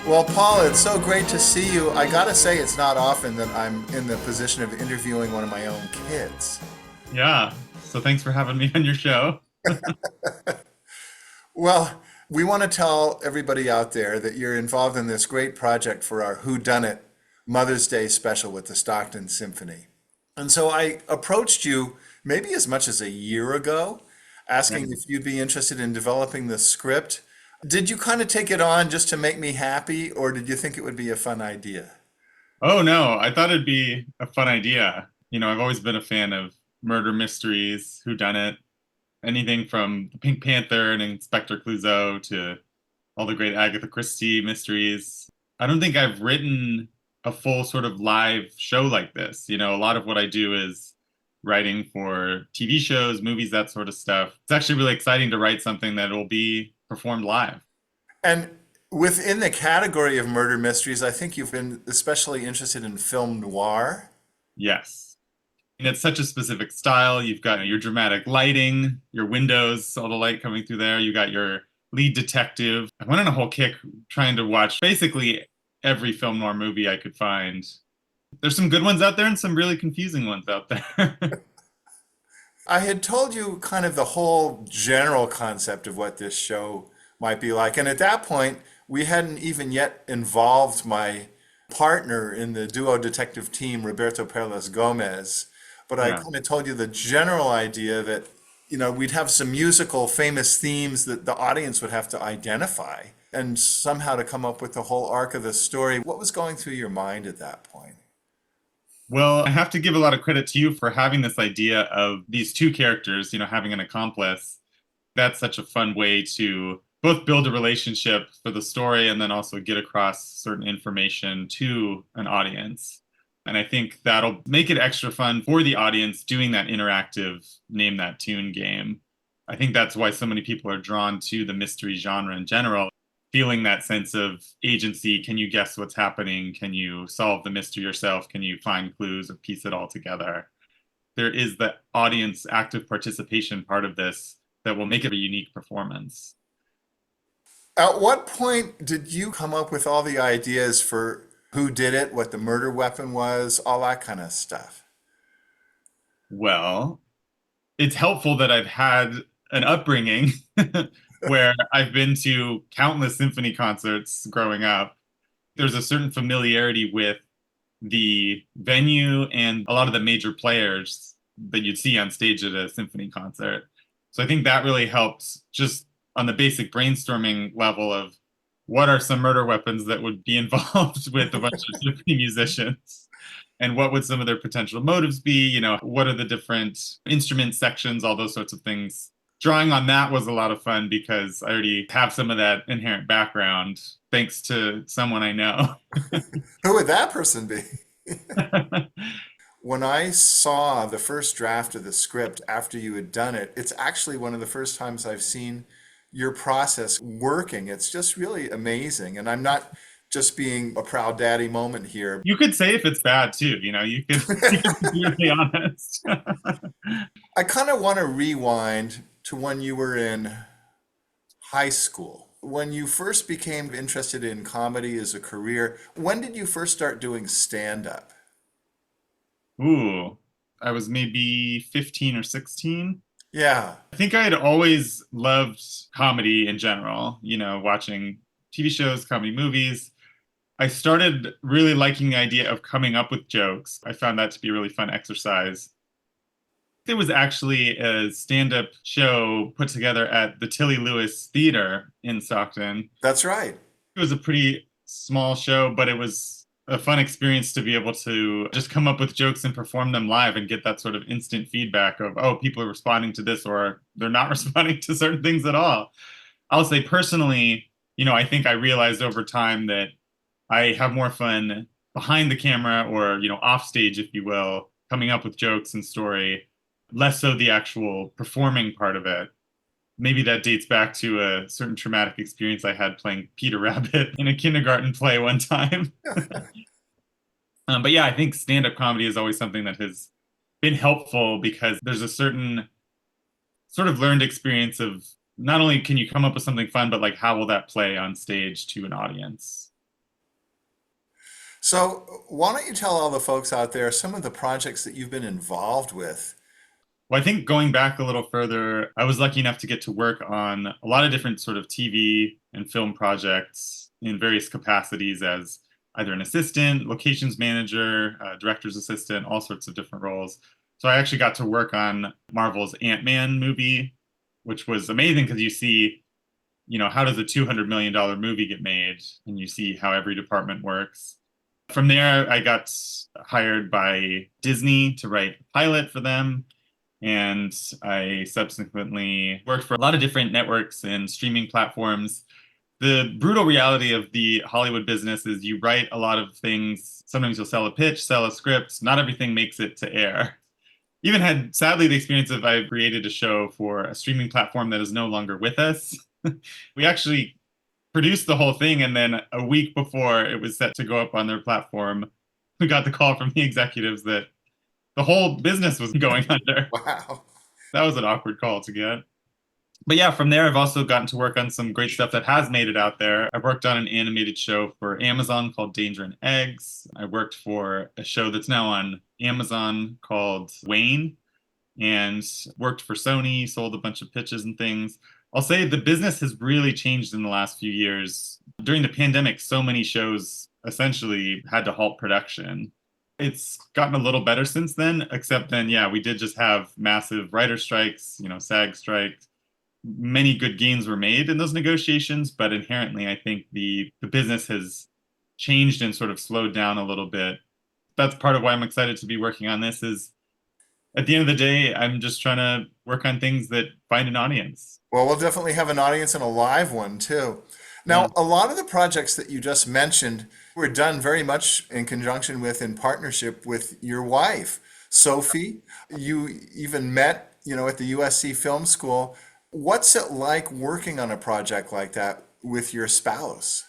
Well, Paul, it's so great to see you. I gotta say, it's not often that I'm in the position of interviewing one of my own kids. Yeah. So thanks for having me on your show. Well, we want to tell everybody out there that you're involved in this great project for our Whodunit Mother's Day special with the Stockton Symphony. And so I approached you maybe as much as a year ago, Yeah. asking if you'd be interested in developing the script. Did you kind of take it on just to make me happy, or did you think it would be a fun idea? Oh no, I thought it'd be a fun idea. I've always been a fan of murder mysteries, whodunit, anything from the Pink Panther and Inspector Clouseau to all the great Agatha Christie mysteries. I don't think I've written a full sort of live show like this. A lot of what I do is writing for TV shows, movies, that sort of stuff. It's actually really exciting to write something that will be performed live. And within the category of murder mysteries, I think you've been especially interested in film noir. Yes. And it's such a specific style. You've got your dramatic lighting, your windows, all the light coming through there. You got your lead detective. I went on a whole kick trying to watch basically every film noir movie I could find. There's some good ones out there and some really confusing ones out there. I had told you kind of the whole general concept of what this show might be like. And at that point, we hadn't even yet involved my partner in the duo detective team, Roberto Perlas Gomez. But I Yeah. kind of told you the general idea that, we'd have some musical famous themes that the audience would have to identify and somehow to come up with the whole arc of the story. What was going through your mind at that point? Well, I have to give a lot of credit to you for having this idea of these two characters, having an accomplice. That's such a fun way to both build a relationship for the story and then also get across certain information to an audience. And I think that'll make it extra fun for the audience doing that interactive name that tune game. I think that's why so many people are drawn to the mystery genre in general, feeling that sense of agency. Can you guess what's happening? Can you solve the mystery yourself? Can you find clues or piece it all together? There is the audience active participation part of this that will make it a unique performance. At what point did you come up with all the ideas for who did it, what the murder weapon was, all that kind of stuff? Well, it's helpful that I've had an upbringing where I've been to countless symphony concerts growing up. There's a certain familiarity with the venue and a lot of the major players that you'd see on stage at a symphony concert. So I think that really helped just on the basic brainstorming level of what are some murder weapons that would be involved with a bunch of symphony musicians and what would some of their potential motives be, what are the different instrument sections, all those sorts of things. Drawing on that was a lot of fun because I already have some of that inherent background thanks to someone I know. Who would that person be? When I saw the first draft of the script after you had done it, it's actually one of the first times I've seen your process working. It's just really amazing. And I'm not just being a proud daddy moment here. You could say if it's bad too, you could be really honest. I kind of want to rewind to when you were in high school. When you first became interested in comedy as a career, when did you first start doing stand-up? Ooh, I was maybe 15 or 16. Yeah. I think I had always loved comedy in general, watching TV shows, comedy movies. I started really liking the idea of coming up with jokes. I found that to be a really fun exercise. There was actually a stand up show put together at the Tilly Lewis Theater in Stockton. That's right. It was a pretty small show, but it was a fun experience to be able to just come up with jokes and perform them live and get that sort of instant feedback of, oh, people are responding to this or they're not responding to certain things at all. I'll say personally, I think I realized over time that I have more fun behind the camera or, off stage, if you will, coming up with jokes and story, less so the actual performing part of it. Maybe that dates back to a certain traumatic experience I had playing Peter Rabbit in a kindergarten play one time. But yeah, I think stand-up comedy is always something that has been helpful because there's a certain sort of learned experience of not only can you come up with something fun, but like how will that play on stage to an audience? So, why don't you tell all the folks out there some of the projects that you've been involved with? Well, I think going back a little further, I was lucky enough to get to work on a lot of different sort of TV and film projects in various capacities as either an assistant, locations manager, director's assistant, all sorts of different roles. So I actually got to work on Marvel's Ant-Man movie, which was amazing because you see, how does a $200 million movie get made? And you see how every department works. From there, I got hired by Disney to write a pilot for them. And I subsequently worked for a lot of different networks and streaming platforms. The brutal reality of the Hollywood business is you write a lot of things. Sometimes you'll sell a pitch, sell a script. Not everything makes it to air. Even had, sadly, the experience of I created a show for a streaming platform that is no longer with us. We actually produced the whole thing, and then a week before it was set to go up on their platform, we got the call from the executives that the whole business was going under. Wow. That was an awkward call to get. But yeah, from there, I've also gotten to work on some great stuff that has made it out there. I've worked on an animated show for Amazon called Danger and Eggs. I worked for a show that's now on Amazon called Wayne, and worked for Sony, sold a bunch of pitches and things. I'll say the business has really changed in the last few years. During the pandemic, so many shows essentially had to halt production. It's gotten a little better since then, except then, yeah, we did just have massive writer strikes, SAG strikes. Many good gains were made in those negotiations, but inherently, I think the business has changed and sort of slowed down a little bit. That's part of why I'm excited to be working on this is at the end of the day, I'm just trying to work on things that find an audience. Well, we'll definitely have an audience and a live one too. Yeah. Now, a lot of the projects that you just mentioned were done very much in conjunction with, in partnership with your wife, Sophie. You even met, at the USC Film School. What's it like working on a project like that with your spouse?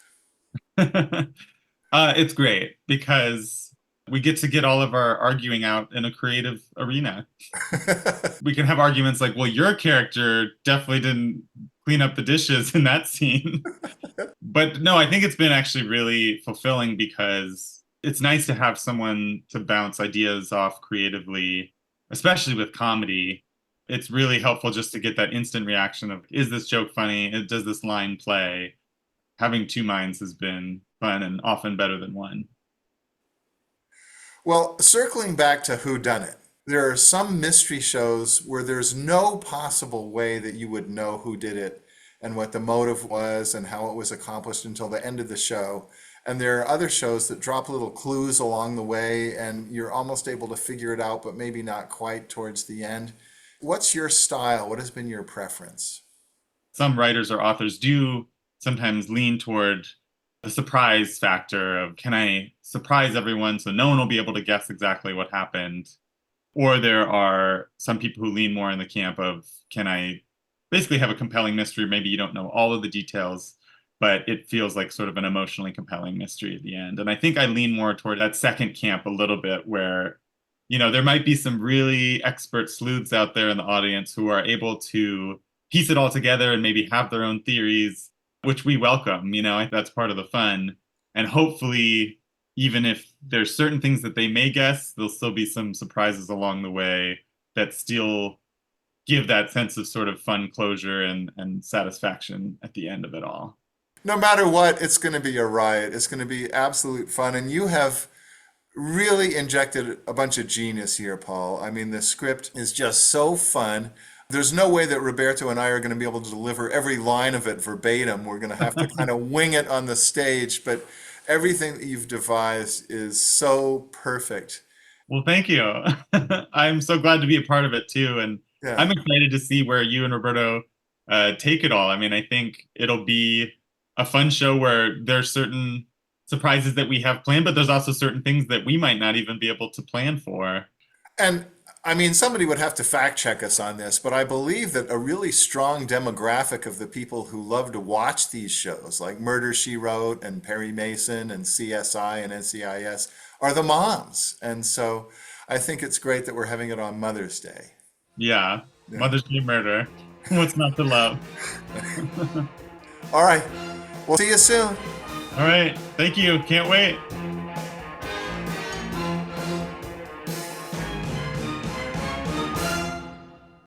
It's great because we get all of our arguing out in a creative arena. We can have arguments like, well, your character definitely didn't clean up the dishes in that scene. But no, I think it's been actually really fulfilling because it's nice to have someone to bounce ideas off creatively, especially with comedy. It's really helpful just to get that instant reaction of, is this joke funny? Does this line play? Having two minds has been fun and often better than one. Well, circling back to Whodunit, there are some mystery shows where there's no possible way that you would know who did it and what the motive was and how it was accomplished until the end of the show. And there are other shows that drop little clues along the way and you're almost able to figure it out, but maybe not quite towards the end. What's your style? What has been your preference? Some writers or authors do sometimes lean toward the surprise factor of, can I surprise everyone so no one will be able to guess exactly what happened? Or there are some people who lean more in the camp of, can I basically have a compelling mystery? Maybe you don't know all of the details, but it feels like sort of an emotionally compelling mystery at the end. And I think I lean more toward that second camp a little bit where, there might be some really expert sleuths out there in the audience who are able to piece it all together and maybe have their own theories, which we welcome. That's part of the fun. And hopefully, even if there's certain things that they may guess, there'll still be some surprises along the way that still give that sense of sort of fun closure and satisfaction at the end of it all. No matter what, it's going to be a riot. It's going to be absolute fun. And you have really injected a bunch of genius here, Paul. I mean, the script is just so fun. There's no way that Roberto and I are going to be able to deliver every line of it verbatim. We're going to have to kind of wing it on the stage, but everything that you've devised is so perfect. Well, thank you. I'm so glad to be a part of it too. And Yeah. I'm excited to see where you and Roberto take it all. I mean, I think it'll be a fun show where there's certain surprises that we have planned, but there's also certain things that we might not even be able to plan for. And I mean, somebody would have to fact check us on this, but I believe that a really strong demographic of the people who love to watch these shows, like Murder, She Wrote and Perry Mason and CSI and NCIS, are the moms. And so I think it's great that we're having it on Mother's Day. Yeah. Yeah. Mother's Day Murder. What's not to love? All right. We'll see you soon. All right. Thank you. Can't wait.